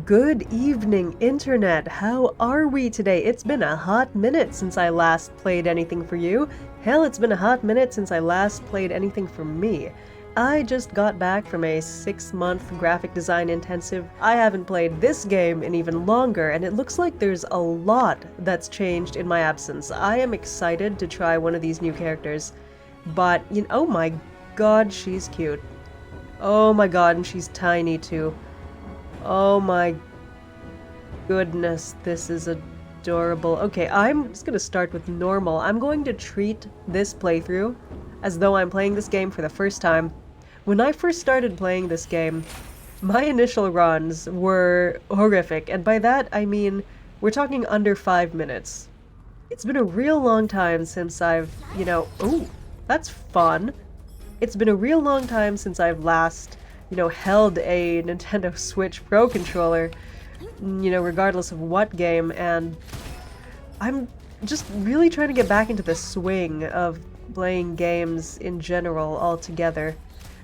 Good evening, Internet! How are we today? It's been a hot minute since I last played anything for you. Hell, it's been a hot minute since I last played anything for me. I just got back from a 6-month graphic design intensive. I haven't played this game in even longer, and it looks like there's a lot that's changed in my absence. I am excited to try one of these new characters, but, oh my god, she's cute. Oh my god, and she's tiny too. Oh my goodness, this is adorable. Okay, I'm just gonna start with normal. I'm going to treat this playthrough as though I'm playing this game for the first time. When I first started playing this game, my initial runs were horrific, and by that I mean we're talking under 5 minutes. It's been a real long time since I've, ooh, that's fun. It's been a real long time since I've last held a Nintendo Switch Pro controller, regardless of what game, and I'm just really trying to get back into the swing of playing games in general altogether.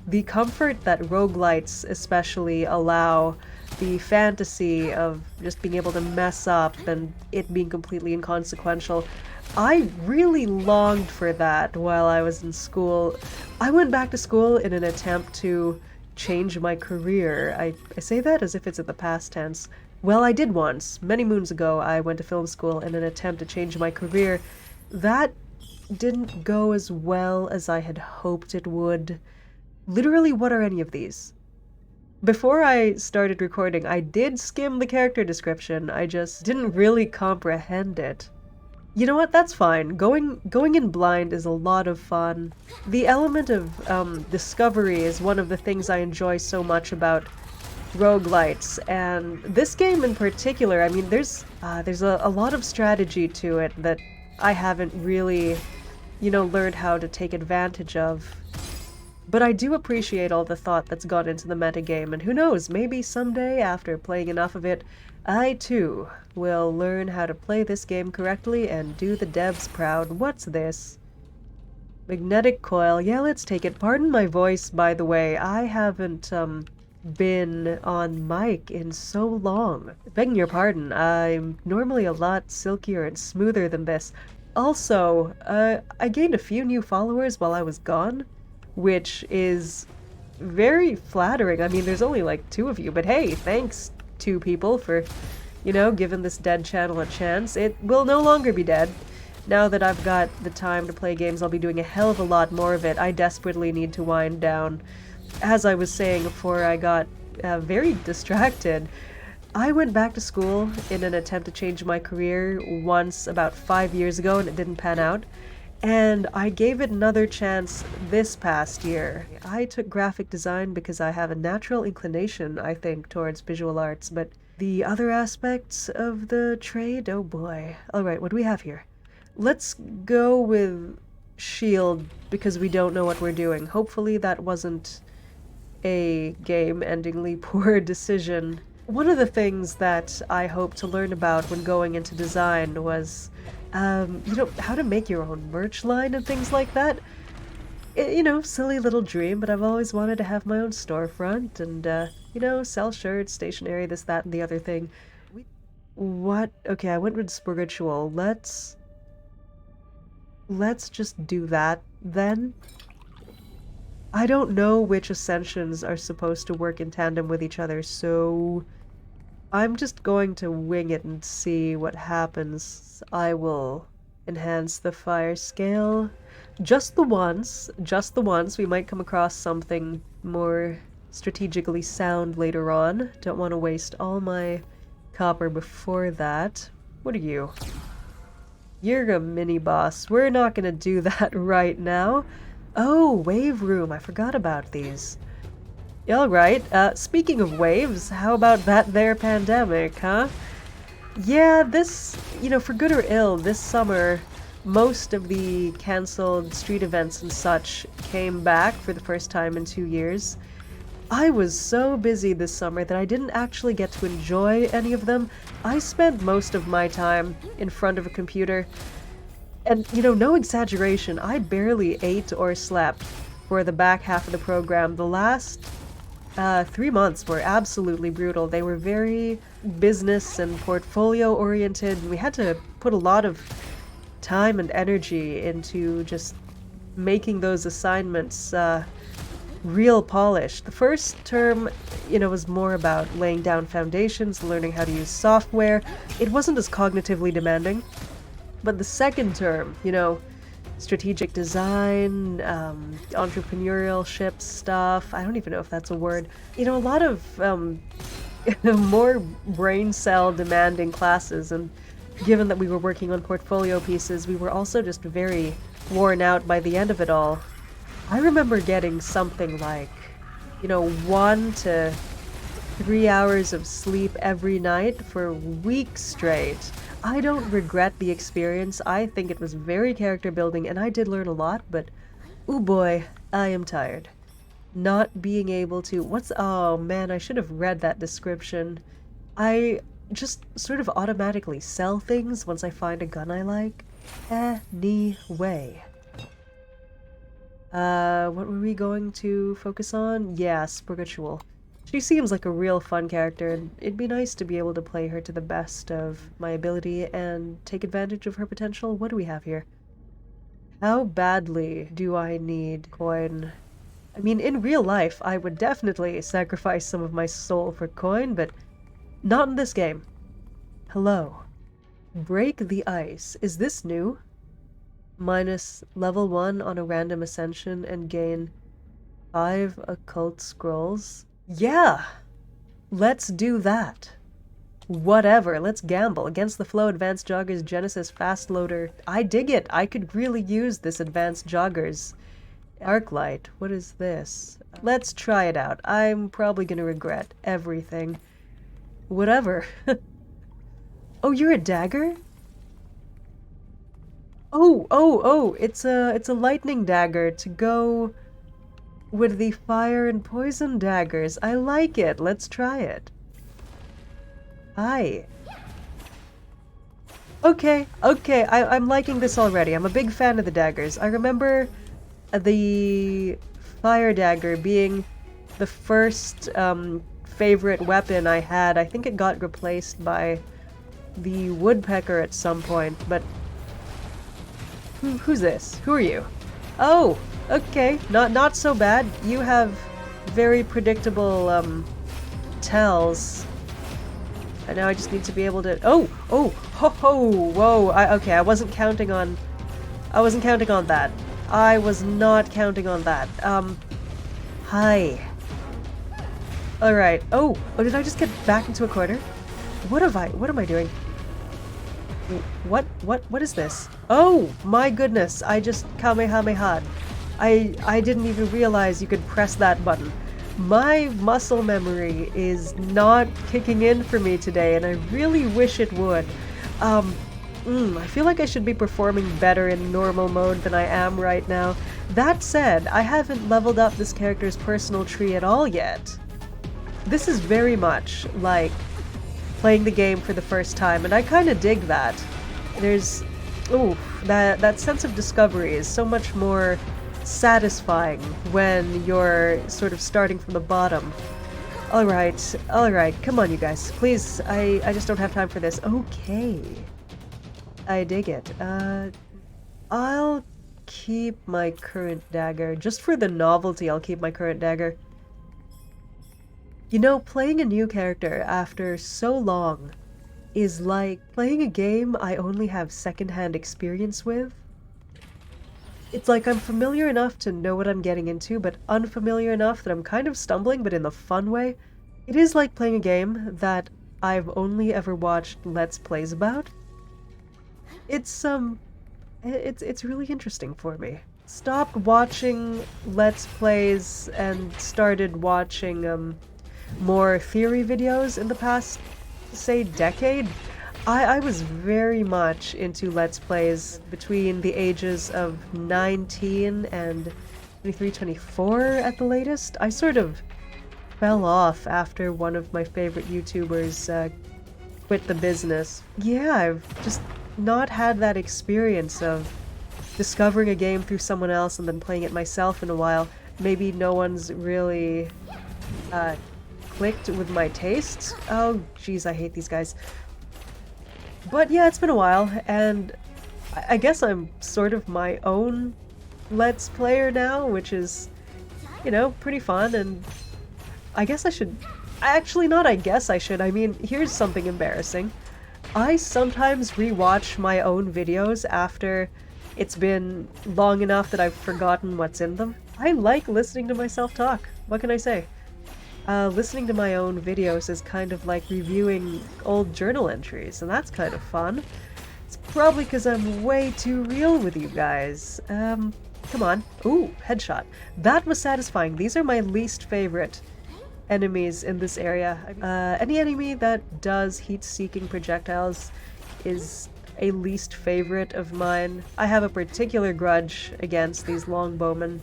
The comfort that roguelites especially allow, the fantasy of just being able to mess up and it being completely inconsequential. I really longed for that while I was in school. I went back to school in an attempt to change my career. I say that as if it's in the past tense. Well, I did once. Many moons ago, I went to film school in an attempt to change my career. That didn't go as well as I had hoped it would. Literally, what are any of these? Before I started recording, I did skim the character description. I just didn't really comprehend it. You know what? That's fine. Going in blind is a lot of fun. The element of discovery is one of the things I enjoy so much about roguelites, and this game in particular. I mean, there's a lot of strategy to it that I haven't really, learned how to take advantage of. But I do appreciate all the thought that's gone into the metagame, and who knows, maybe someday, after playing enough of it, I too will learn how to play this game correctly and do the devs proud. What's this? Magnetic coil. Yeah, let's take it. Pardon my voice, by the way. I haven't, been on mic in so long. Begging your pardon, I'm normally a lot silkier and smoother than this. Also, I gained a few new followers while I was gone, which is very flattering. I mean, there's only like 2 of you, but hey, thanks 2 people for, giving this dead channel a chance. It will no longer be dead. Now that I've got the time to play games, I'll be doing a hell of a lot more of it. I desperately need to wind down. As I was saying before I got very distracted, I went back to school in an attempt to change my career once about 5 years ago, and it didn't pan out. And I gave it another chance this past year. I took graphic design because I have a natural inclination, I think, towards visual arts, but the other aspects of the trade, oh boy. Alright, what do we have here? Let's go with shield because we don't know what we're doing. Hopefully that wasn't a game-endingly poor decision. One of the things that I hoped to learn about when going into design was how to make your own merch line and things like that. Silly little dream, but I've always wanted to have my own storefront and, sell shirts, stationery, this, that, and the other thing. What? Okay, I went with spiritual. Let's just do that, then. I don't know which ascensions are supposed to work in tandem with each other, so I'm just going to wing it and see what happens. I will enhance the fire scale. Just the once. We might come across something more strategically sound later on. Don't want to waste all my copper before that. What are you? You're a mini-boss. We're not gonna do that right now. Oh, wave room. I forgot about these. Alright, speaking of waves, how about that there pandemic, huh? Yeah, this, for good or ill, this summer, most of the cancelled street events and such came back for the first time in 2 years. I was so busy this summer that I didn't actually get to enjoy any of them. I spent most of my time in front of a computer. And, no exaggeration, I barely ate or slept for the back half of the program. The last 3 months were absolutely brutal. They were very business and portfolio oriented. We had to put a lot of time and energy into just making those assignments real polished. The first term, was more about laying down foundations, learning how to use software. It wasn't as cognitively demanding. But the second term, strategic design, entrepreneurship stuff, I don't even know if that's a word. A lot of more brain cell demanding classes, and given that we were working on portfolio pieces, we were also just very worn out by the end of it all. I remember getting something like, 1 to 3 hours of sleep every night for weeks straight. I don't regret the experience. I think it was very character building, and I did learn a lot, but ooh boy, I am tired. Not being able to... Oh man, I should have read that description. I just sort of automatically sell things once I find a gun I like. Anyway. What were we going to focus on? Yeah, Spiritual. She seems like a real fun character, and it'd be nice to be able to play her to the best of my ability and take advantage of her potential. What do we have here? How badly do I need coin? I mean, in real life, I would definitely sacrifice some of my soul for coin, but not in this game. Hello. Break the ice. Is this new? Minus level 1 on a random ascension and gain 5 occult scrolls. Yeah! Let's do that. Whatever, let's gamble. Against the Flow Advanced Joggers Genesis Fast Loader. I dig it. I could really use this Advanced Joggers. Arclight. What is this? Let's try it out. I'm probably gonna regret everything. Whatever. Oh, you're a dagger? Oh, it's a lightning dagger to go with the fire and poison daggers. I like it. Let's try it. Hi. Okay, I'm liking this already. I'm a big fan of the daggers. I remember the fire dagger being the first favorite weapon I had. I think it got replaced by the woodpecker at some point, but who's this? Who are you? Oh, okay. Not so bad. You have very predictable tells. And now I just need to be able to... Oh, ho, whoa. Okay, I wasn't counting on that. I was not counting on that. Hi. Alright. Oh, did I just get back into a corner? What am I doing? What is this? Oh, my goodness, I just Kamehameha'd. I didn't even realize you could press that button. My muscle memory is not kicking in for me today, and I really wish it would. I feel like I should be performing better in normal mode than I am right now. That said, I haven't leveled up this character's personal tree at all yet. This is very much like playing the game for the first time, and I kind of dig that. There's... that sense of discovery is so much more satisfying when you're sort of starting from the bottom. Alright, come on you guys. Please, I just don't have time for this. Okay. I dig it. I'll keep my current dagger. Just for the novelty, I'll keep my current dagger. You know, playing a new character after so long is like playing a game I only have secondhand experience with. It's like I'm familiar enough to know what I'm getting into, but unfamiliar enough that I'm kind of stumbling, but in the fun way. It is like playing a game that I've only ever watched Let's Plays about. It's really interesting for me. Stopped watching Let's Plays and started watching, more theory videos in the past, say, decade. I was very much into Let's Plays between the ages of 19 and 23, 24 at the latest. I sort of fell off after one of my favorite YouTubers quit the business. Yeah, I've just not had that experience of discovering a game through someone else and then playing it myself in a while. Maybe no one's really clicked with my taste. Oh, jeez, I hate these guys. But yeah, it's been a while, and I guess I'm sort of my own Let's Player now, which is, you know, pretty fun, and I guess I should... Actually, not I guess I should. I mean, here's something embarrassing. I sometimes rewatch my own videos after it's been long enough that I've forgotten what's in them. I like listening to myself talk. What can I say? Listening to my own videos is kind of like reviewing old journal entries, and that's kind of fun. It's probably because I'm way too real with you guys. Come on. Ooh, headshot. That was satisfying. These are my least favorite enemies in this area. Any enemy that does heat-seeking projectiles is a least favorite of mine. I have a particular grudge against these longbowmen.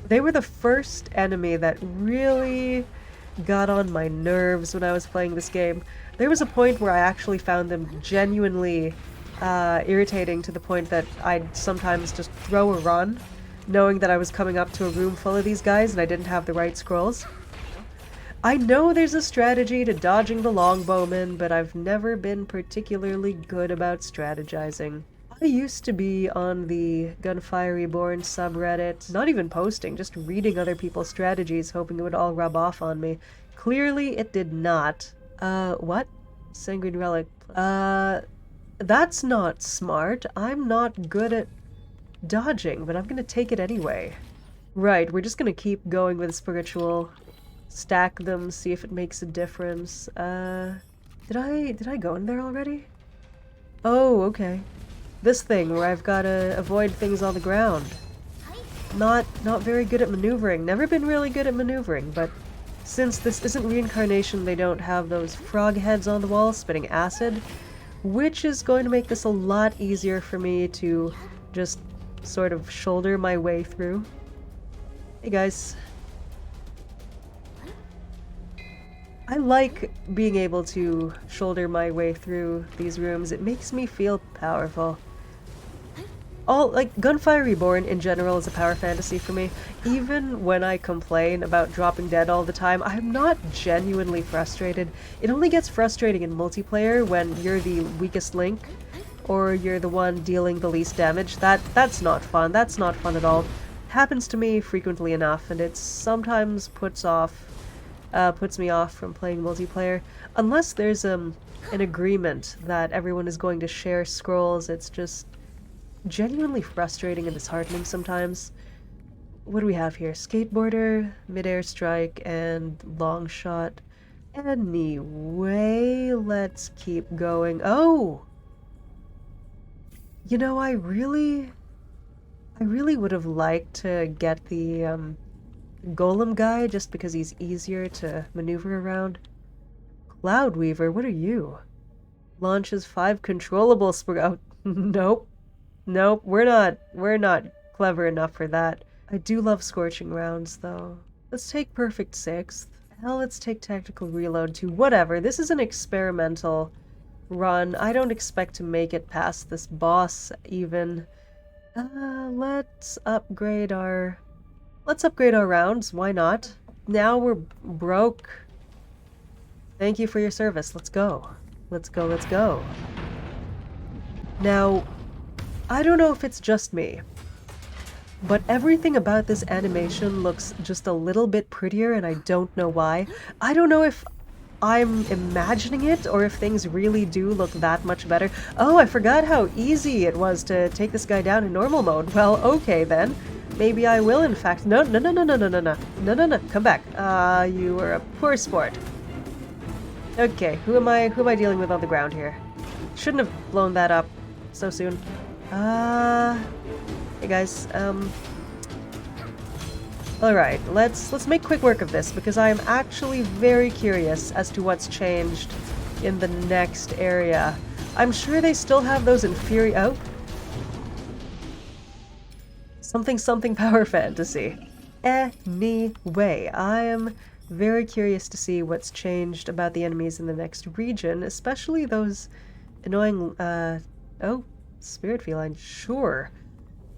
They were the first enemy that really got on my nerves when I was playing this game. There was a point where I actually found them genuinely irritating, to the point that I'd sometimes just throw a run, knowing that I was coming up to a room full of these guys and I didn't have the right scrolls. I know there's a strategy to dodging the longbowmen, but I've never been particularly good about strategizing. I used to be on the GUNFIRE REBORN subreddit, not even posting, just reading other people's strategies, hoping it would all rub off on me. Clearly it did not. What? Sanguine Relic. That's not smart. I'm not good at dodging, but I'm gonna take it anyway. Right, we're just gonna keep going with spiritual. Stack them, see if it makes a difference. Did I go in there already? Oh, okay. This thing where I've gotta avoid things on the ground. Not very good at maneuvering. Never been really good at maneuvering, but since this isn't Reincarnation, they don't have those frog heads on the wall spitting acid, which is going to make this a lot easier for me to just sort of shoulder my way through. Hey guys. I like being able to shoulder my way through these rooms. It makes me feel powerful. GUNFIRE Reborn in general is a power fantasy for me. Even when I complain about dropping dead all the time, I'm not genuinely frustrated. It only gets frustrating in multiplayer when you're the weakest link, or you're the one dealing the least damage. That's not fun. That's not fun at all. Happens to me frequently enough, and it sometimes puts me off from playing multiplayer. Unless there's an agreement that everyone is going to share scrolls, it's just genuinely frustrating and disheartening sometimes. What do we have here? Skateboarder, midair strike, and long shot. Anyway, let's keep going. Oh! You know, I really would have liked to get the Golem guy just because he's easier to maneuver around. Cloudweaver, what are you? Launches 5 controllable oh, nope. Nope, we're not clever enough for that. I do love scorching rounds, though. Let's take perfect 6th. Hell, let's take tactical reload too. Whatever, this is an experimental run. I don't expect to make it past this boss, even. Let's upgrade our rounds. Why not? Now we're broke. Thank you for your service. Let's go. Let's go, let's go. Now, I don't know if it's just me, but everything about this animation looks just a little bit prettier, and I don't know why. I don't know if I'm imagining it, or if things really do look that much better. Oh, I forgot how easy it was to take this guy down in normal mode. Well, okay then. Maybe I will, in fact. No, come back. You were a poor sport. Okay, who am I dealing with on the ground here? Shouldn't have blown that up so soon. Hey guys, alright, let's make quick work of this, because I am actually very curious as to what's changed in the next area. I'm sure they still have those oh. Something power fantasy. Anyway, I am very curious to see what's changed about the enemies in the next region, especially those annoying, oh, spirit feline, sure.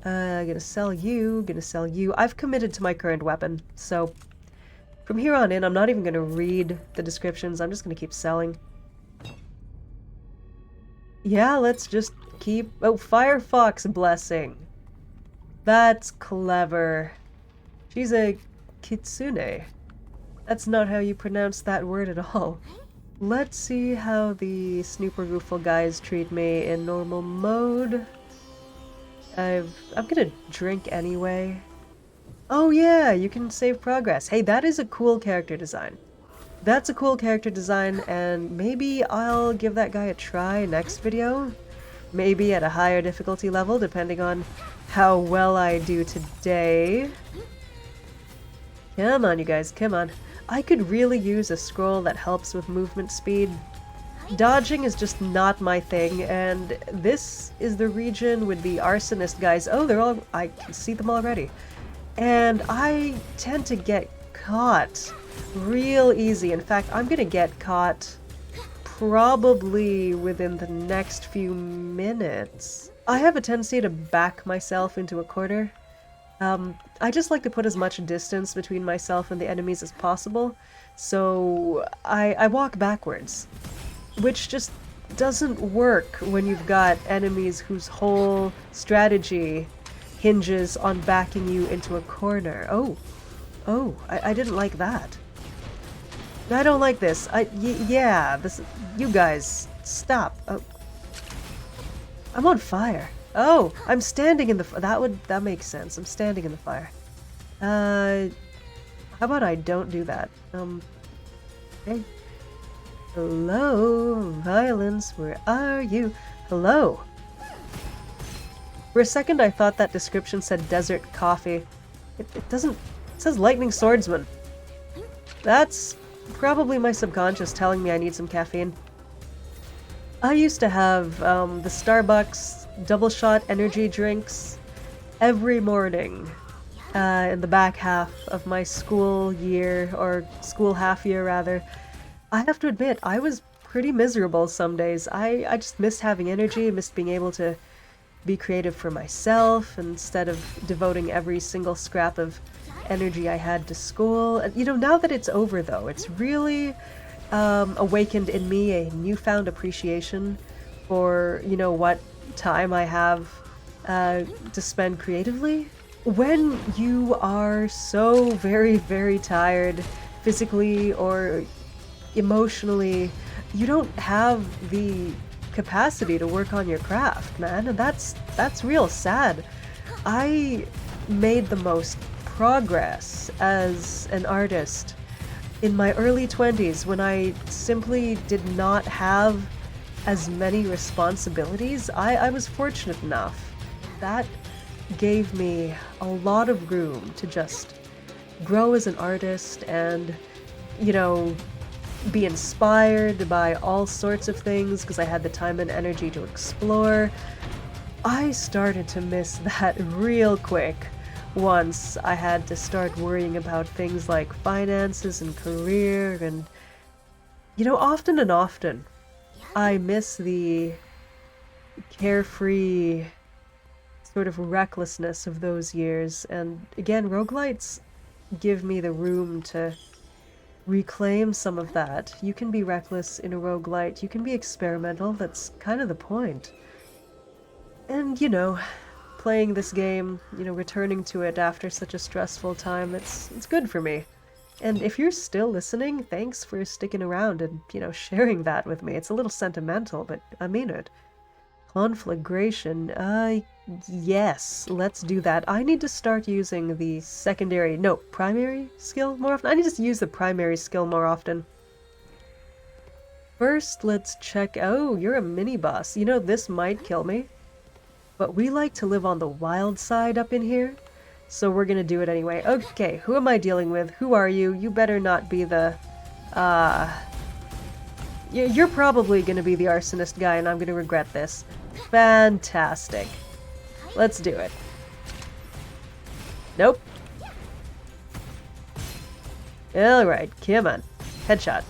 Gonna sell you. I've committed to my current weapon, so From here on in, I'm not even gonna read the descriptions, I'm just gonna keep selling. Yeah, let's just keep... Oh, Firefox Blessing! That's clever. She's a kitsune. That's not how you pronounce that word at all. Let's see how the Snoopergoofle guys treat me in normal mode. I'm gonna drink anyway. Oh yeah, you can save progress. Hey, that is a cool character design. That's a cool character design, and maybe I'll give that guy a try next video. Maybe at a higher difficulty level, depending on how well I do today. Come on, you guys, come on. I could really use a scroll that helps with movement speed. Dodging is just not my thing, and this is the region with the arsonist guys. Oh, they're all... I can see them already. And I tend to get caught real easy. In fact, I'm gonna get caught probably within the next few minutes. I have a tendency to back myself into a corner. I just like to put as much distance between myself and the enemies as possible, so I walk backwards, which just doesn't work when you've got enemies whose whole strategy hinges on backing you into a corner. Oh, I didn't like that. I don't like this. Yeah, this... You guys, stop. Oh. I'm on fire. Oh, I'm standing in the... That makes sense. I'm standing in the fire. How about I don't do that? Hey. Hello, violence, where are you? Hello. For a second I thought that description said desert coffee. It doesn't... It says lightning swordsman. That's probably my subconscious telling me I need some caffeine. I used to have the Starbucks double shot energy drinks every morning in the back half of my school year, or school half year rather. I have to admit, I was pretty miserable some days. I just missed having energy, missed being able to be creative for myself instead of devoting every single scrap of energy I had to school. And, you know, now that it's over though, it's really awakened in me a newfound appreciation for, you know, what time I have to spend creatively. When you are so very, very tired, physically or emotionally, you don't have the capacity to work on your craft, man, and that's real sad. I made the most progress as an artist in my early 20s when I simply did not have as many responsibilities. I was fortunate enough. That gave me a lot of room to just grow as an artist and, you know, be inspired by all sorts of things because I had the time and energy to explore. I started to miss that real quick once I had to start worrying about things like finances and career and, you know, often I miss the carefree sort of recklessness of those years, and again, roguelites give me the room to reclaim some of that. You can be reckless in a roguelite, you can be experimental, that's kind of the point. And, you know, playing this game, you know, returning to it after such a stressful time, it's good for me. And if you're still listening, thanks for sticking around and, you know, sharing that with me. It's a little sentimental, but I mean it. Conflagration, yes, let's do that. I need to start using the primary skill more often. I need to use the primary skill more often. First, let's check... Oh, you're a mini-boss. You know, this might kill me. But we like to live on the wild side up in here, so we're gonna do it anyway. Okay, who am I dealing with? Who are you? You better not be the... You're probably gonna be the arsonist guy, and I'm gonna regret this. Fantastic. Let's do it. Nope. Alright, come on. Headshot.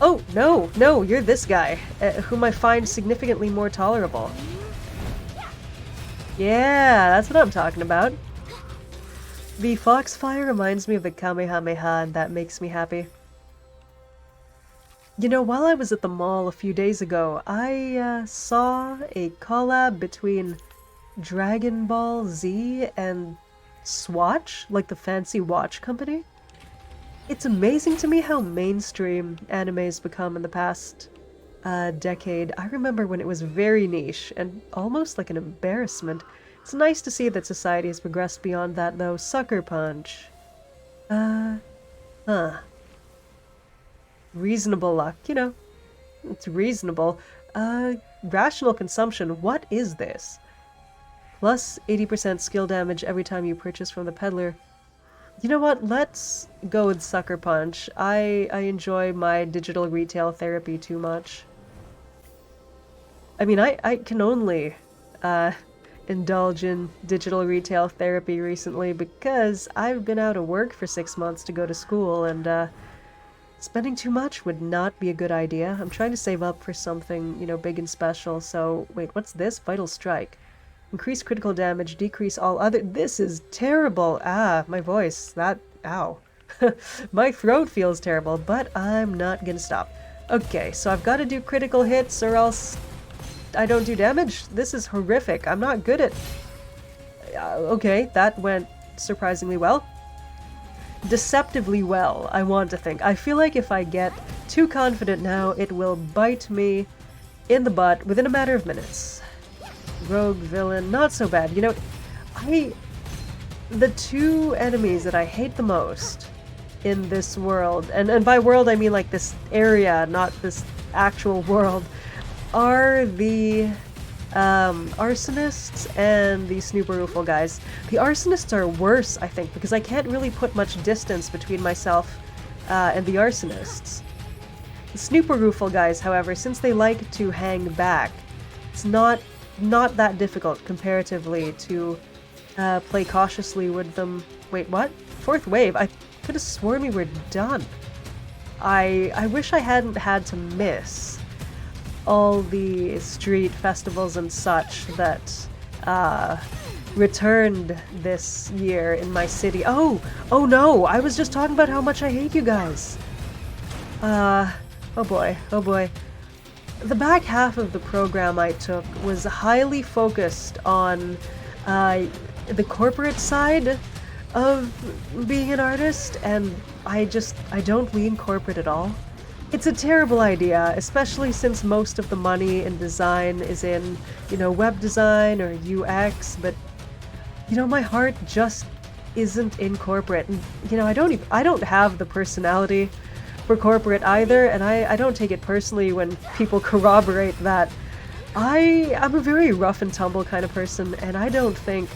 Oh, no, you're this guy, whom I find significantly more tolerable. Yeah, that's what I'm talking about. The Foxfire reminds me of the Kamehameha, and that makes me happy. You know, while I was at the mall a few days ago, I saw a collab between Dragon Ball Z and Swatch, like the fancy watch company. It's amazing to me how mainstream anime's become in the past decade. I remember when it was very niche and almost like an embarrassment. It's nice to see that society has progressed beyond that, though. Sucker Punch. Huh. Reasonable luck, you know. It's reasonable. Rational consumption. What is this? Plus 80% skill damage every time you purchase from the peddler. You know what? Let's go with Sucker Punch. I enjoy my digital retail therapy too much. I mean, I can only indulge in digital retail therapy recently because I've been out of work for 6 months to go to school, and spending too much would not be a good idea. I'm trying to save up for something, you know, big and special. So, wait, what's this? Vital Strike. Increase critical damage, decrease all other— This is terrible! Ah, my voice. That— ow. My throat feels terrible, but I'm not gonna stop. Okay, so I've got to do critical hits or else I don't do damage? This is horrific. I'm not good at— okay, that went surprisingly well. Deceptively well, I want to think. I feel like if I get too confident now, it will bite me in the butt within a matter of minutes. Rogue villain, not so bad. You know, the two enemies that I hate the most in this world, and by world I mean like this area, not this actual world, are the arsonists and the snooper-roofle guys. The arsonists are worse, I think, because I can't really put much distance between myself and the arsonists. The snooper-roofle guys, however, since they like to hang back, it's not that difficult comparatively to play cautiously with them. Wait, what? Fourth wave? I could have sworn we were done. I wish I hadn't had to miss all the street festivals and such that returned this year in my city. Oh no! I was just talking about how much I hate you guys. Oh boy. The back half of the program I took was highly focused on the corporate side of being an artist, and I don't lean corporate at all. It's a terrible idea, especially since most of the money in design is in, you know, web design or UX, but, you know, my heart just isn't in corporate. And, you know, I don't have the personality for corporate either, and I don't take it personally when people corroborate that. I'm a very rough and tumble kind of person, and I don't think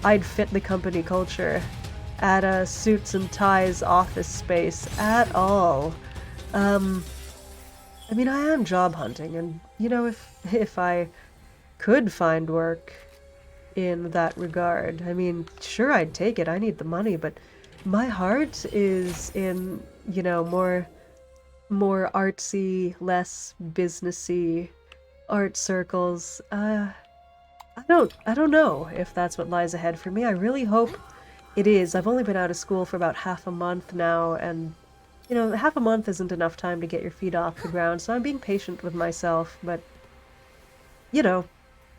I'd fit the company culture at a suits and ties office space at all. I mean, I am job hunting, and, you know, if I could find work in that regard, I mean, sure, I'd take it. I need the money, but my heart is in, you know, more artsy, less businessy art circles. I don't know if that's what lies ahead for me. I really hope it is. I've only been out of school for about half a month now, and you know, half a month isn't enough time to get your feet off the ground, so I'm being patient with myself, but, you know,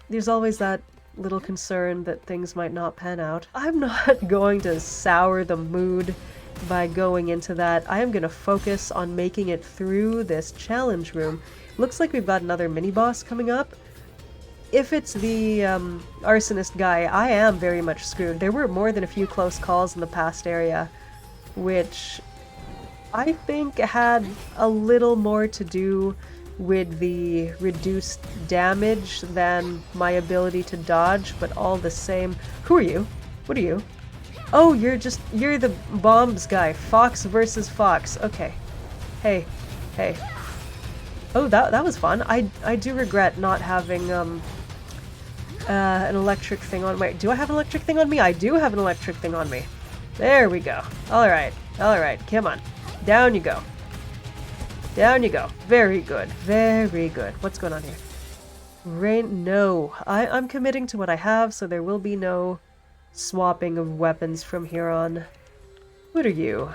there's always that little concern that things might not pan out. I'm not going to sour the mood by going into that. I am going to focus on making it through this challenge room. Looks like we've got another mini-boss coming up. If it's the arsonist guy, I am very much screwed. There were more than a few close calls in the past area, which I think had a little more to do with the reduced damage than my ability to dodge, but all the same. Who are you? What are you? Oh, you're the bombs guy. Fox versus Fox. Okay. Hey. Oh, that was fun. I do regret not having an electric thing on. Wait, do I have an electric thing on me? I do have an electric thing on me. There we go. All right, come on. Down you go. Down you go. Very good. Very good. What's going on here? No. I'm committing to what I have, so there will be no swapping of weapons from here on. What are you?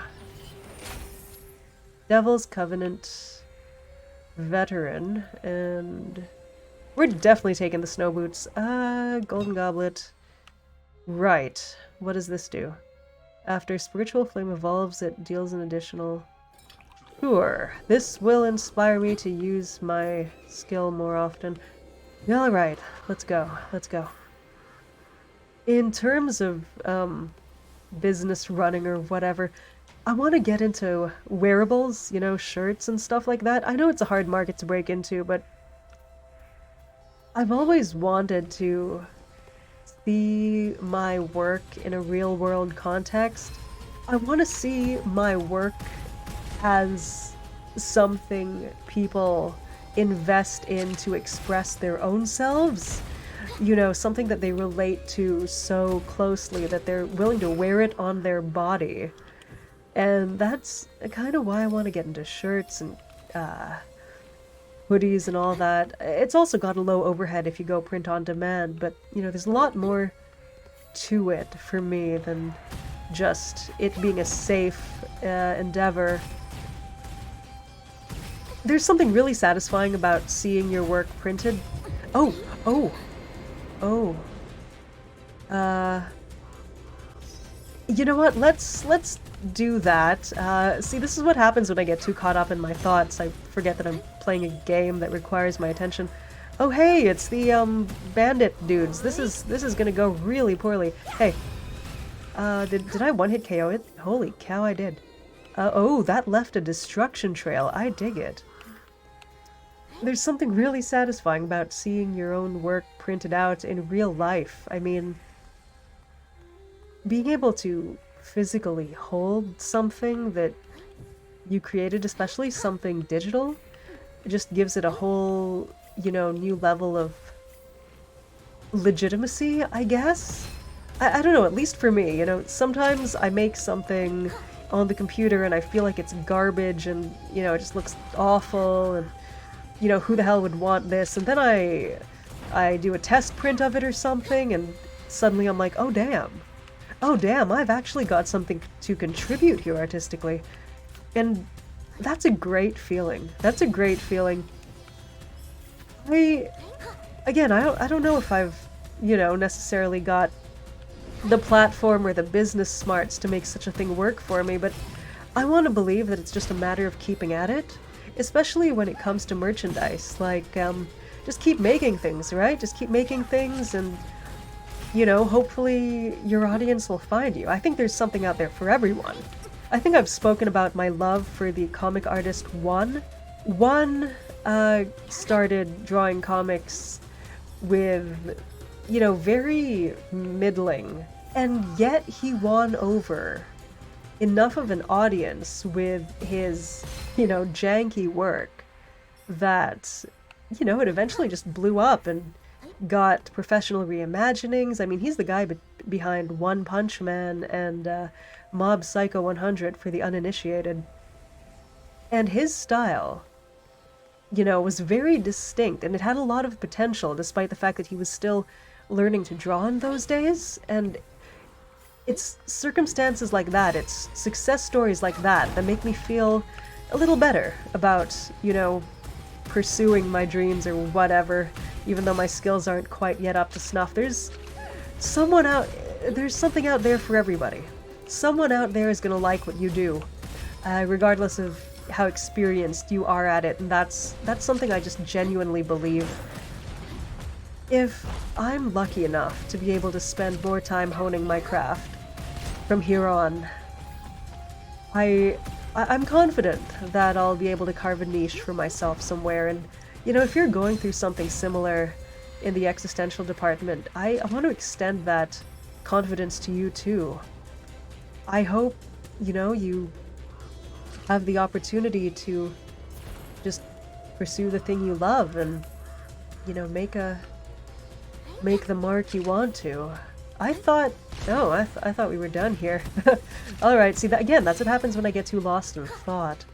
Devil's Covenant veteran, and we're definitely taking the snow boots. Golden Goblet. Right. What does this do? After Spiritual Flame evolves, it deals an additional... Sure. This will inspire me to use my skill more often. Alright, let's go. Let's go. In terms of, business running or whatever, I want to get into wearables, you know, shirts and stuff like that. I know it's a hard market to break into, but I've always wanted to see my work in a real-world context. I want to see my work as something people invest in to express their own selves. You know, something that they relate to so closely that they're willing to wear it on their body. And that's kind of why I want to get into shirts and hoodies and all that. It's also got a low overhead if you go print on demand, but, you know, there's a lot more to it for me than just it being a safe endeavor. There's something really satisfying about seeing your work printed. Oh. You know what? Let's do that. See, this is what happens when I get too caught up in my thoughts. I forget that I'm playing a game that requires my attention. Oh, hey, it's the bandit dudes. This is gonna go really poorly. Hey, did I one-hit KO it? Holy cow, I did. Oh, that left a destruction trail. I dig it. There's something really satisfying about seeing your own work printed out in real life. I mean, being able to physically hold something that you created, especially something digital, it just gives it a whole, you know, new level of legitimacy, I guess? I don't know, at least for me, you know, sometimes I make something on the computer and I feel like it's garbage and, you know, it just looks awful and, you know, who the hell would want this? And then I do a test print of it or something and suddenly I'm like, oh damn, I've actually got something to contribute here artistically. And that's a great feeling. That's a great feeling. I don't know if I've, you know, necessarily got the platform or the business smarts to make such a thing work for me, but I want to believe that it's just a matter of keeping at it, especially when it comes to merchandise. Like, just keep making things, right? Just keep making things and, you know, hopefully your audience will find you. I think there's something out there for everyone. I think I've spoken about my love for the comic artist One. One started drawing comics with, you know, very middling, and yet he won over enough of an audience with his, you know, janky work that, you know, it eventually just blew up and got professional reimaginings. I mean, he's the guy behind One Punch Man and Mob Psycho 100 for the uninitiated. And his style, you know, was very distinct, and it had a lot of potential, despite the fact that he was still learning to draw in those days. And it's circumstances like that, it's success stories like that that make me feel a little better about, you know, pursuing my dreams or whatever, even though my skills aren't quite yet up to snuff. There's something out there for everybody. Someone out there is gonna like what you do, regardless of how experienced you are at it, and that's something I just genuinely believe. If I'm lucky enough to be able to spend more time honing my craft from here on, I'm confident that I'll be able to carve a niche for myself somewhere. And, you know, if you're going through something similar in the existential department, I want to extend that confidence to you too. I hope, you know, you have the opportunity to just pursue the thing you love and, you know, make the mark you want to. I thought we were done here. Alright, see, that's what happens when I get too lost in thought.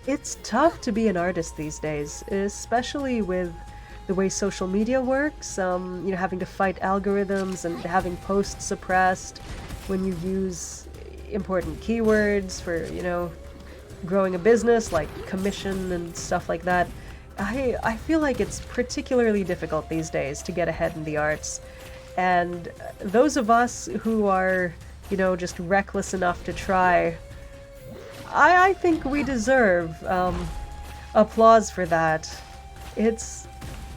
It's tough to be an artist these days, especially with the way social media works, you know, having to fight algorithms and having posts suppressed when you use important keywords for, you know, growing a business like commission and stuff like that. I feel like it's particularly difficult these days to get ahead in the arts. And those of us who are, you know, just reckless enough to try, I think we deserve applause for that. It's,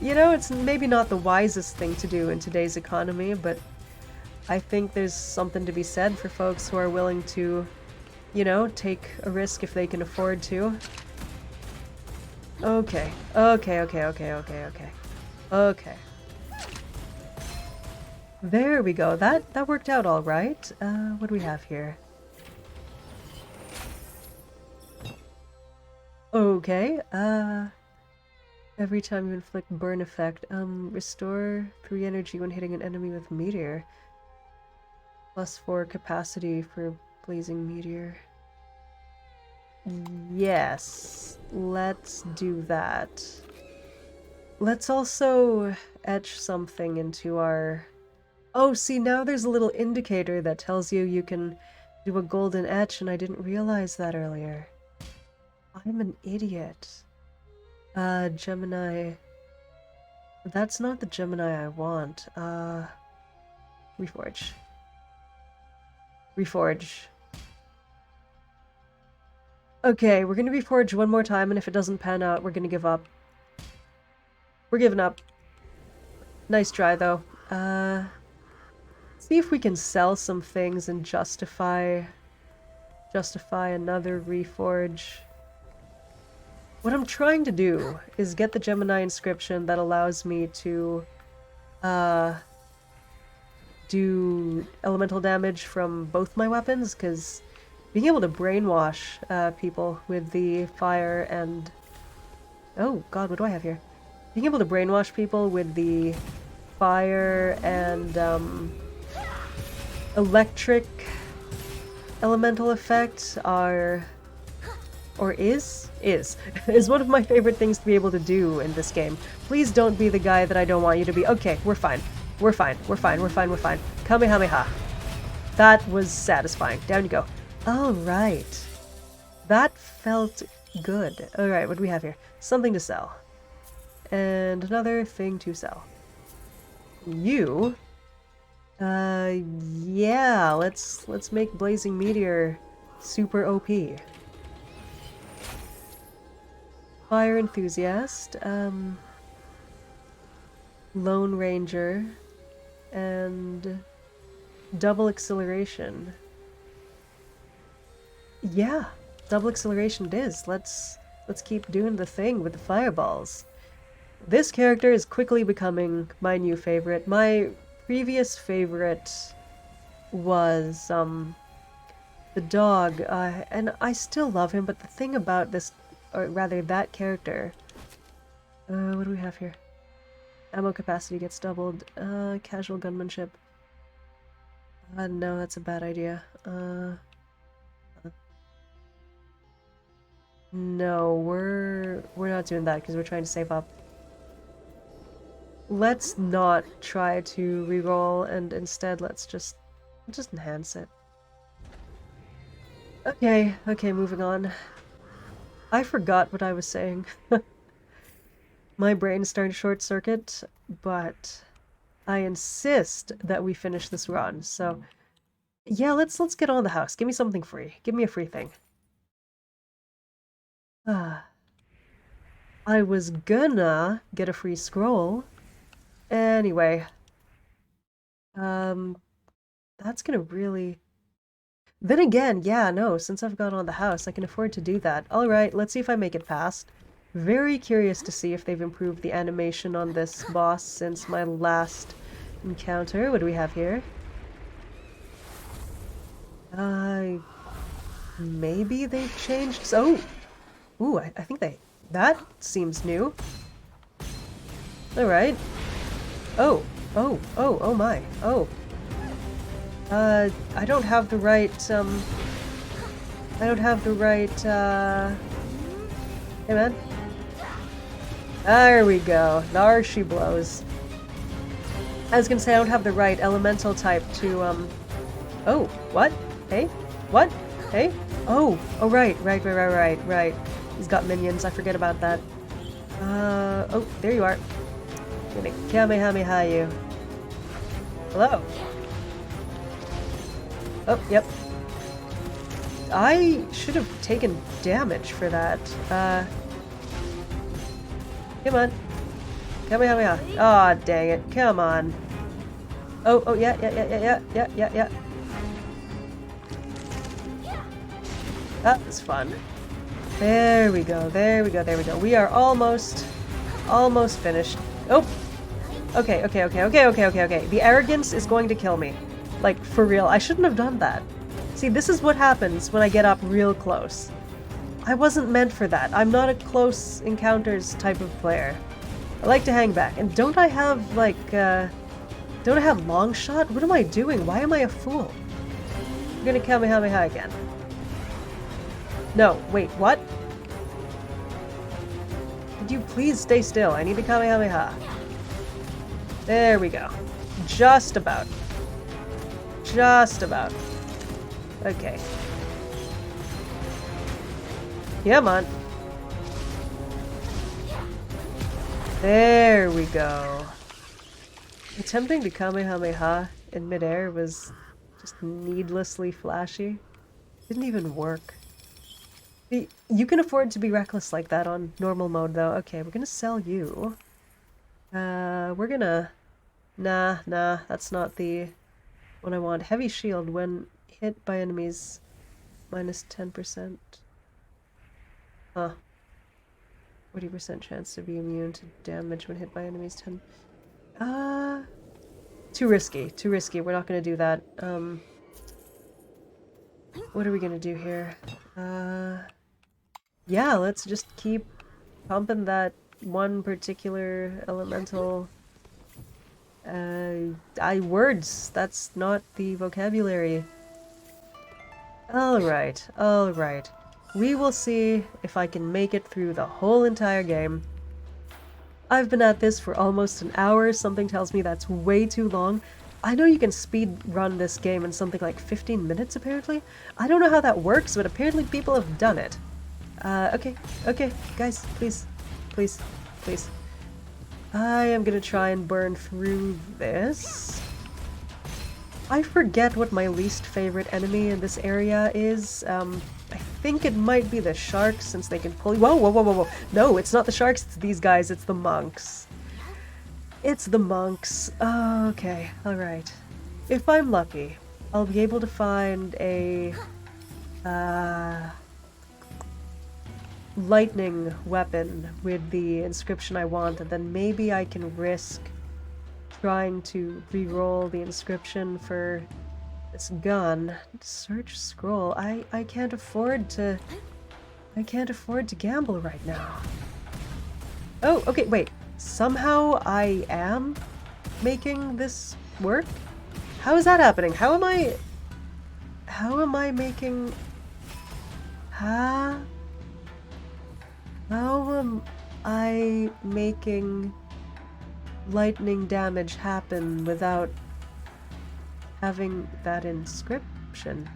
you know, it's maybe not the wisest thing to do in today's economy, but I think there's something to be said for folks who are willing to, you know, take a risk if they can afford to. Okay. Okay. There we go. That worked out all right. What do we have here? Okay. Every time you inflict burn effect, restore 3 energy when hitting an enemy with meteor. +4 capacity for blazing meteor. Yes, let's do that. Let's also etch something into our... Oh, see, now there's a little indicator that tells you you can do a golden etch, and I didn't realize that earlier. I'm an idiot. Gemini... That's not the Gemini I want. Reforge. Reforge. Okay, we're gonna reforge one more time, and if it doesn't pan out, we're gonna give up. We're giving up. Nice try, though. See if we can sell some things and justify another reforge. What I'm trying to do is get the Gemini inscription that allows me to do elemental damage from both my weapons, because being able to brainwash people with the fire and... Oh god, what do I have here? Being able to brainwash people with the fire and electric elemental effect are... or is one of my favorite things to be able to do in this game. Please don't be the guy that I don't want you to be. Okay, we're fine. We're fine. Kamehameha. That was satisfying. Down you go. Alright. That felt good. Alright, what do we have here? Something to sell. And another thing to sell. You... yeah, let's make Blazing Meteor super OP. Fire Enthusiast, Lone Ranger, and Double Acceleration. Yeah, Double Acceleration it is. Let's keep doing the thing with the fireballs. This character is quickly becoming my new favorite. My previous favorite was, the dog, and I still love him, but the thing about this, or rather that character... what do we have here? Ammo capacity gets doubled. Casual gunmanship. No, that's a bad idea. No, we're not doing that because we're trying to save up. Let's not try to reroll, and instead let's just enhance it. Okay, moving on. I forgot what I was saying. My brain's starting to short circuit, but I insist that we finish this run. So, yeah, let's get on the house. Give me something free. Give me a free thing. I was gonna get a free scroll. Anyway. That's gonna really... Then again, yeah, no, since I've got on the house, I can afford to do that. Alright, let's see if I make it past. Very curious to see if they've improved the animation on this boss since my last encounter. What do we have here? Maybe they've changed... Oh! Ooh, I think they... That seems new. Alright. Oh my. Oh. I don't have the right, I don't have the right, Hey man. There we go. There she blows. I was gonna say I don't have the right elemental type to, Oh, what? Hey? What? Hey? Oh, right. He's got minions, I forget about that. Oh, there you are. I'm gonna Kamehameha you. Hello. Oh, yep. I should have taken damage for that. Come on. Kamehameha. Aw, oh, dang it. Come on. Oh, yeah. That was fun. There we go. We are almost finished. Oh! Okay. The arrogance is going to kill me. Like, for real. I shouldn't have done that. See, this is what happens when I get up real close. I wasn't meant for that. I'm not a close encounters type of player. I like to hang back. And don't I have, like, don't I have long shot? What am I doing? Why am I a fool? I'm gonna Kamehameha again. No, wait, what? Could you please stay still? I need to Kamehameha. There we go. Just about. Okay. Come on. There we go. Attempting to Kamehameha in midair was just needlessly flashy. Didn't even work. You can afford to be reckless like that on normal mode, though. Okay, we're gonna sell you. We're gonna... Nah, that's not the one I want. Heavy shield when hit by enemies, minus 10%. Huh. 40% chance to be immune to damage when hit by enemies, 10... Too risky. We're not gonna do that. What are we gonna do here? Yeah, let's just keep pumping that one particular elemental. Words. That's not the vocabulary. Alright. We will see if I can make it through the whole entire game. I've been at this for almost an hour. Something tells me that's way too long. I know you can speed run this game in something like 15 minutes, apparently. I don't know how that works, but apparently people have done it. Okay, guys, please. I am gonna try and burn through this. I forget what my least favorite enemy in this area is. I think it might be the sharks, since they can pull you. Whoa. No, it's not the sharks, it's these guys, it's the monks. Okay, alright. If I'm lucky, I'll be able to find a... lightning weapon with the inscription I want, and then maybe I can risk trying to re-roll the inscription for this gun. Search scroll. I can't afford to gamble right now. Oh, okay, wait. Somehow I am making this work? How is that happening? How am I making... How am I making lightning damage happen without having that inscription?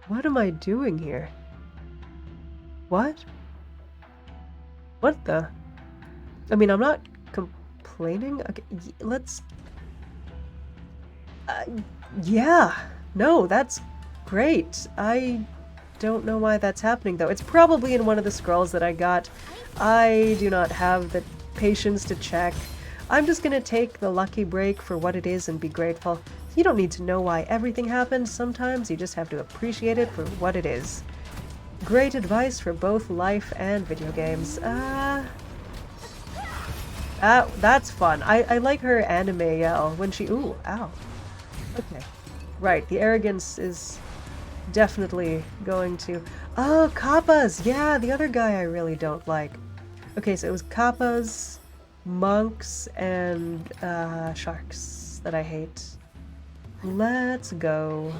What am I doing here? What? What the? I mean, I'm not complaining. Okay, let's... yeah. No, that's great. I don't know why that's happening, though. It's probably in one of the scrolls that I got. I do not have the patience to check. I'm just gonna take the lucky break for what it is and be grateful. You don't need to know why everything happens. Sometimes you just have to appreciate it for what it is. Great advice for both life and video games. That's fun. I like her anime yell when she... Ooh, ow. Okay. Right, the arrogance is definitely going to... Oh, Kappas! Yeah, the other guy I really don't like. Okay, so it was Kappas, monks, and sharks that I hate. Let's go.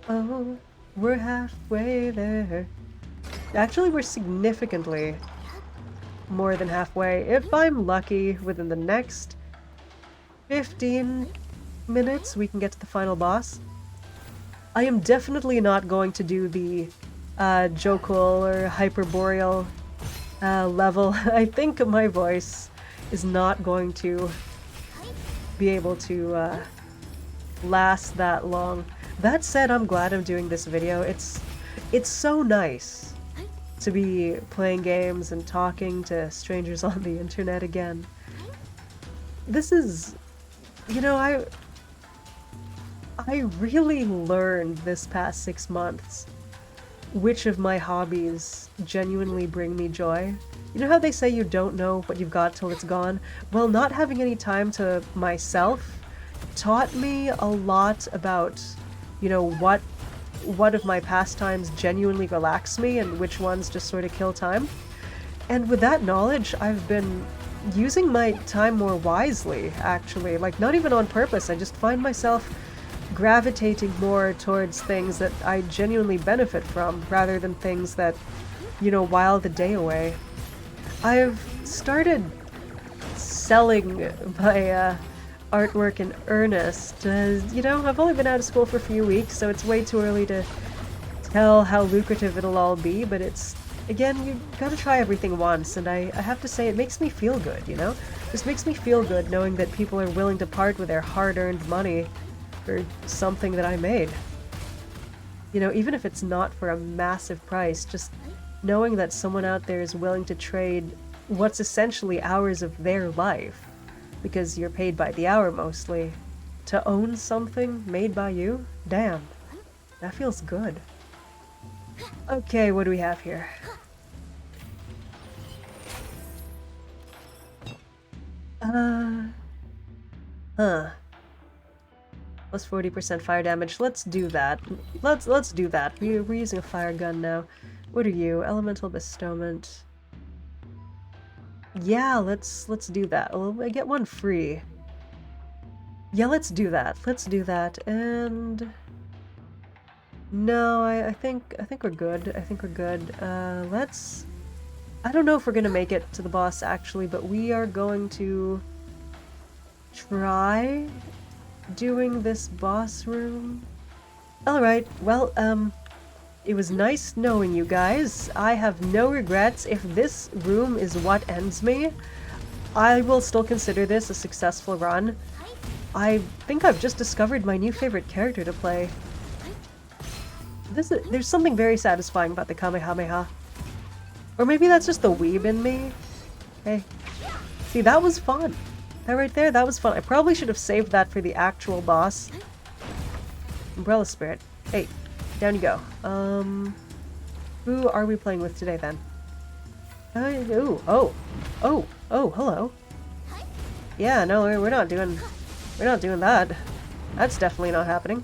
Oh, we're halfway there. Actually, we're significantly more than halfway. If I'm lucky, within the next 15 minutes, we can get to the final boss. I am definitely not going to do the Jokul or Hyperboreal level. I think my voice is not going to be able to last that long. That said, I'm glad I'm doing this video. It's so nice to be playing games and talking to strangers on the internet again. This is, you know, I really learned this past 6 months which of my hobbies genuinely bring me joy. You know how they say you don't know what you've got till it's gone? Well, not having any time to myself taught me a lot about, you know, what of my pastimes genuinely relax me and which ones just sort of kill time. And with that knowledge, I've been using my time more wisely, actually. Like, not even on purpose. I just find myself gravitating more towards things that I genuinely benefit from, rather than things that, you know, while the day away. I've started selling my artwork in earnest. You know, I've only been out of school for a few weeks, so it's way too early to tell how lucrative it'll all be, but it's, again, you gotta try everything once, and I have to say, it makes me feel good, you know? It just makes me feel good knowing that people are willing to part with their hard-earned money for something that I made. You know, even if it's not for a massive price, just knowing that someone out there is willing to trade what's essentially hours of their life, because you're paid by the hour mostly, to own something made by you? Damn. That feels good. Okay, what do we have here? Plus 40% fire damage. Let's do that. Let's do that. We're using a fire gun now. What are you? Elemental bestowment. Yeah, let's do that. I get one free. Yeah, let's do that. Let's do that. And no, I think we're good. I think we're good. Let's. I don't know if we're gonna make it to the boss actually, but we are going to try doing this boss room. Alright, well, it was nice knowing you guys. I have no regrets. If this room is what ends me, I will still consider this a successful run. I think I've just discovered my new favorite character to play. There's something very satisfying about the Kamehameha. Or maybe that's just the weeb in me. Hey. See, that was fun. That right there, that was fun. I probably should have saved that for the actual boss. Umbrella Spirit. Hey, down you go. Who are we playing with today then? Oh, hello. Yeah, no, we're not doing that. That's definitely not happening.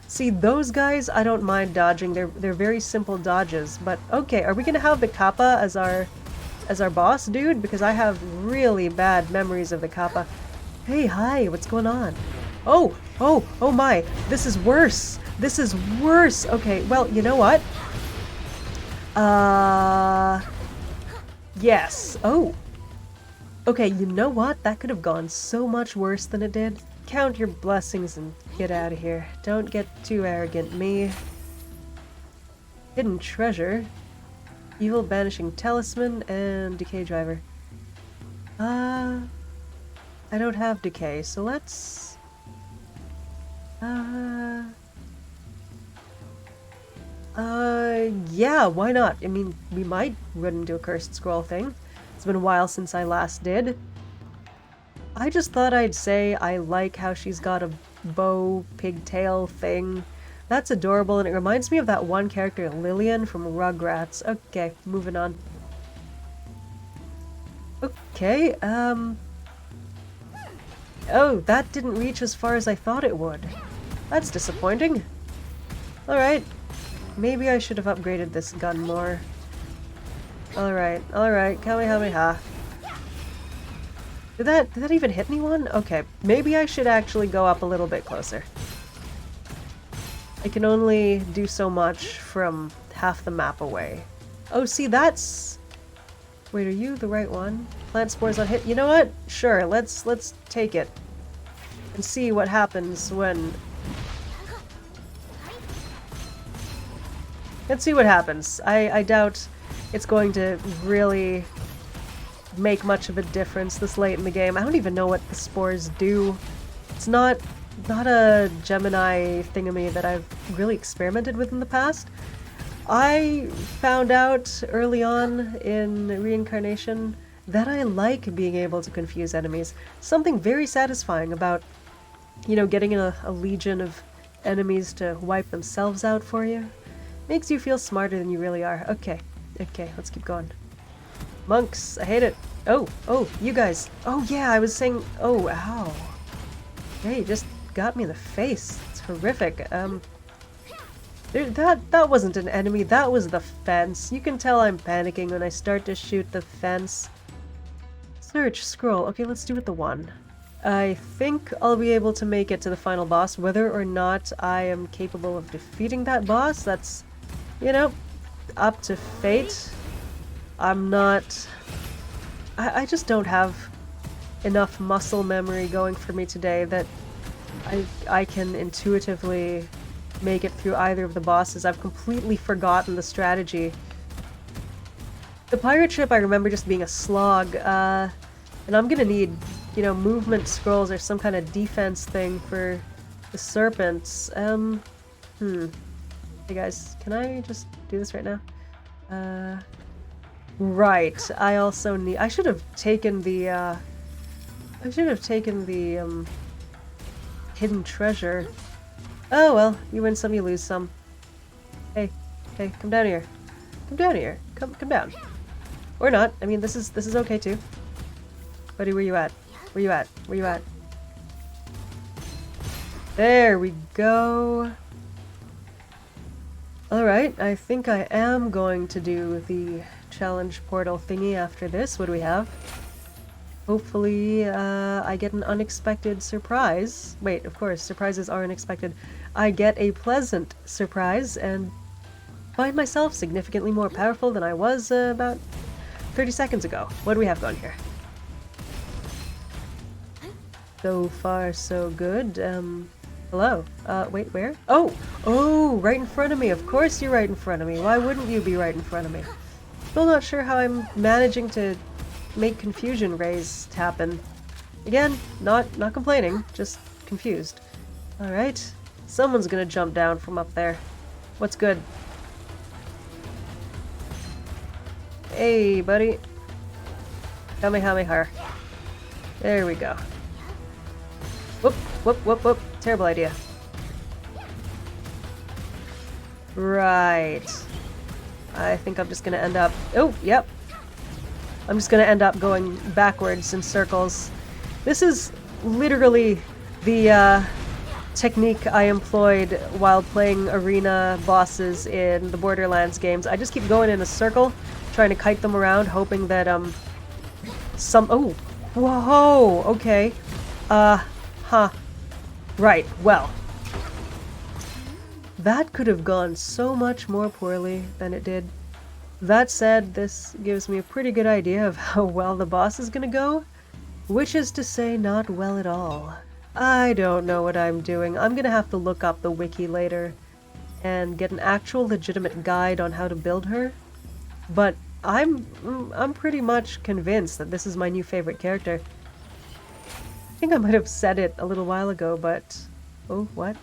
See, those guys, I don't mind dodging. They're very simple dodges. But okay, are we gonna have the Kappa as our boss dude? Because I have really bad memories of the Kappa. Hey, hi, what's going on? Oh my, this is worse. This is worse. Okay, well, you know what? Yes. Oh. Okay, you know what? That could have gone so much worse than it did. Count your blessings and get out of here. Don't get too arrogant, me. Hidden treasure. Evil banishing talisman and decay driver. I don't have decay, so let's... yeah, why not? I mean, we might run into a cursed scroll thing. It's been a while since I last did. I just thought I'd say I like how she's got a bow pigtail thing. That's adorable, and it reminds me of that one character, Lillian from Rugrats. Okay, moving on. Okay, oh, that didn't reach as far as I thought it would. That's disappointing. Alright. Maybe I should have upgraded this gun more. Alright, Kamehameha. Did that even hit anyone? Okay, maybe I should actually go up a little bit closer. I can only do so much from half the map away. Oh, see, that's... Wait, are you the right one? Plant spores on hit. You know what? Sure, let's take it. And see what happens when... Let's see what happens. I doubt it's going to really make much of a difference this late in the game. I don't even know what the spores do. It's not a Gemini thingamy that I've really experimented with in the past. I found out early on in Reincarnation that I like being able to confuse enemies. Something very satisfying about, you know, getting a legion of enemies to wipe themselves out for you. Makes you feel smarter than you really are. Okay, let's keep going. Monks, I hate it. Oh, you guys. Oh yeah, I was saying, oh, ow. Hey, you just got me in the face. It's horrific. That wasn't an enemy, that was the fence. You can tell I'm panicking when I start to shoot the fence. Search, scroll. Okay, let's do it the one. I think I'll be able to make it to the final boss. Whether or not I am capable of defeating that boss, that's, you know, up to fate. I'm not... I just don't have enough muscle memory going for me today that I can intuitively make it through either of the bosses. I've completely forgotten the strategy. The pirate ship I remember just being a slog, and I'm gonna need, you know, movement scrolls or some kind of defense thing for the serpents. Hey guys, can I just do this right now? Right, I also need- I should have taken the, hidden treasure. Oh well, you win some, you lose some. Hey, come down here. Come down here. Come down. Or not. I mean, this is okay too. Buddy, where you at? Where you at? Where you at? There we go. Alright, I think I am going to do the challenge portal thingy after this. What do we have? Hopefully, I get an unexpected surprise. Wait, of course, surprises are unexpected. I get a pleasant surprise and find myself significantly more powerful than I was about 30 seconds ago. What do we have going here? So far, so good. Hello. Wait, where? Oh, right in front of me. Of course you're right in front of me. Why wouldn't you be right in front of me? Still not sure how I'm managing to make confusion rays happen. Again, not complaining, just confused. Alright. Someone's gonna jump down from up there. What's good? Hey, buddy. Kamehameha. There we go. Whoop. Terrible idea. Right. I think I'm just gonna end up... Oh, yep. I'm just gonna end up going backwards in circles. This is literally the technique I employed while playing arena bosses in the Borderlands games. I just keep going in a circle, trying to kite them around, hoping that oh, whoa, okay. Right, well. That could have gone so much more poorly than it did. That said, this gives me a pretty good idea of how well the boss is gonna go, which is to say not well at all. I don't know what I'm doing. I'm gonna have to look up the wiki later and get an actual legitimate guide on how to build her, but I'm pretty much convinced that this is my new favorite character. I think I might have said it a little while ago, but... Oh, what?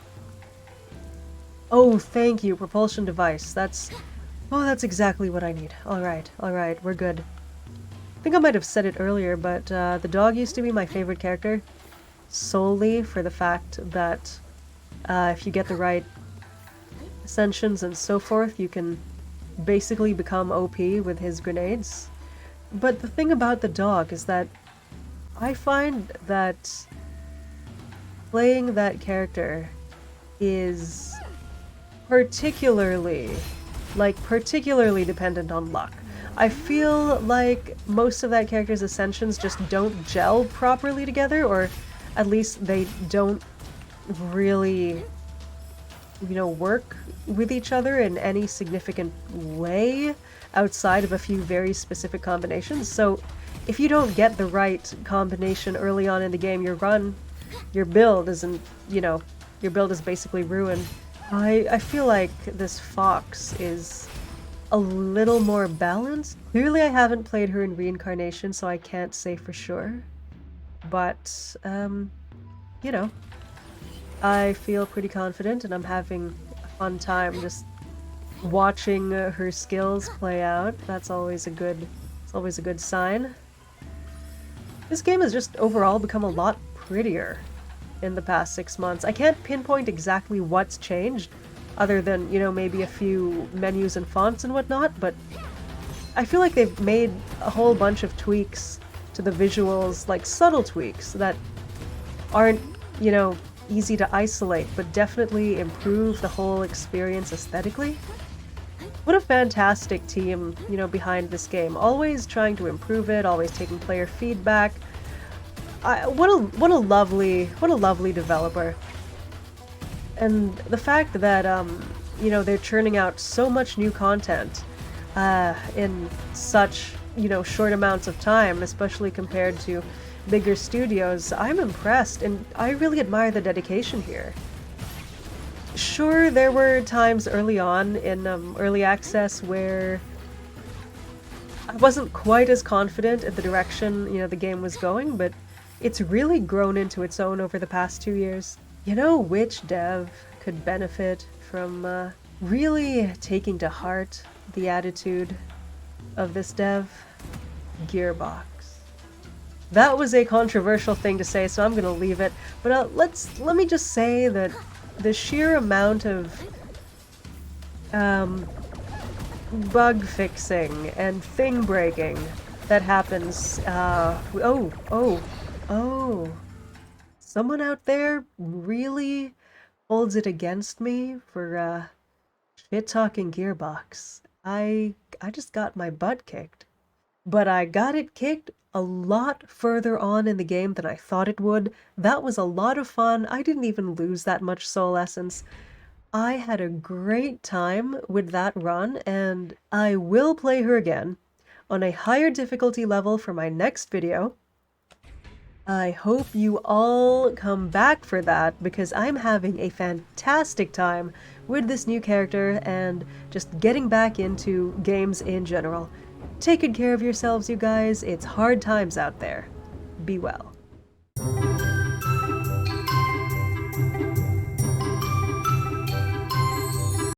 Oh, thank you, propulsion device. That's exactly what I need. Alright, we're good. I think I might have said it earlier, but the dog used to be my favorite character, solely for the fact that if you get the right ascensions and so forth, you can basically become OP with his grenades. But the thing about the dog is that I find that playing that character is particularly dependent on luck. I feel like most of that character's ascensions just don't gel properly together, or at least they don't really, you know, work with each other in any significant way. outside of a few very specific combinations. So if you don't get the right combination early on in the game, your build isn't, you know, your build is basically ruined. I feel like this fox is a little more balanced. Clearly I haven't played her in Reincarnation, so I can't say for sure. But, you know, I feel pretty confident and I'm having a fun time just watching her skills play out. That's always a good, it's always a good sign. This game has just overall become a lot prettier in the past 6 months. I can't pinpoint exactly what's changed, other than, you know, maybe a few menus and fonts and whatnot, but I feel like they've made a whole bunch of tweaks to the visuals, like subtle tweaks that aren't, you know, easy to isolate, but definitely improve the whole experience aesthetically. What a fantastic team, you know, behind this game. Always trying to improve it, always taking player feedback. What a lovely developer. And the fact that, you know, they're churning out so much new content in such, you know, short amounts of time, especially compared to bigger studios, I'm impressed, and I really admire the dedication here. Sure, there were times early on in early access where I wasn't quite as confident in the direction, you know, the game was going, but it's really grown into its own over the past 2 years. You know which dev could benefit from really taking to heart the attitude of this dev? Gearbox. That was a controversial thing to say, so I'm gonna leave it. But let me just say that the sheer amount of bug fixing and thing breaking that happens. Oh. Someone out there really holds it against me for shit-talking Gearbox. I just got my butt kicked. But I got it kicked a lot further on in the game than I thought it would. That was a lot of fun. I didn't even lose that much soul essence. I had a great time with that run, and I will play her again on a higher difficulty level for my next video. I hope you all come back for that, because I'm having a fantastic time with this new character and just getting back into games in general. Take good care of yourselves, you guys. It's hard times out there. Be well.